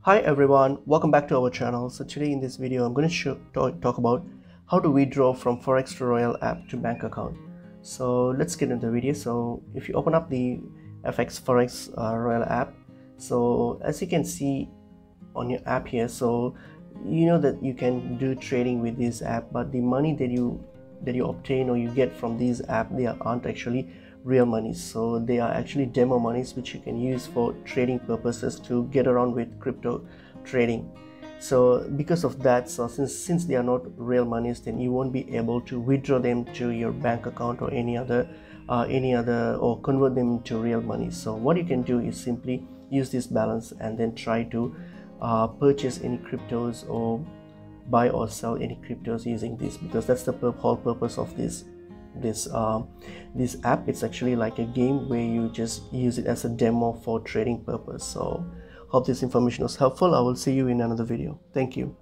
Hi everyone, welcome back to our channel. So today in this video I'm going to talk about how to withdraw from Forex Royale app to bank account. So let's get into the video. So if you open up the FX Forex Royale app, so as you can see on your app here, so you know that you can do trading with this app, but the money that you obtain or you get from this app, they aren't actually real monies. So they are actually demo monies which you can use for trading purposes to get around with crypto trading. So because of that, so since they are not real monies, then you won't be able to withdraw them to your bank account or any other or convert them to real money. So what you can do is simply use this balance and then try to purchase any cryptos or buy or sell any cryptos using this, because that's the whole purpose of this app. It's actually like a game where you just use it as a demo for trading purpose. So hope this information was helpful. I will see you in another video. Thank you.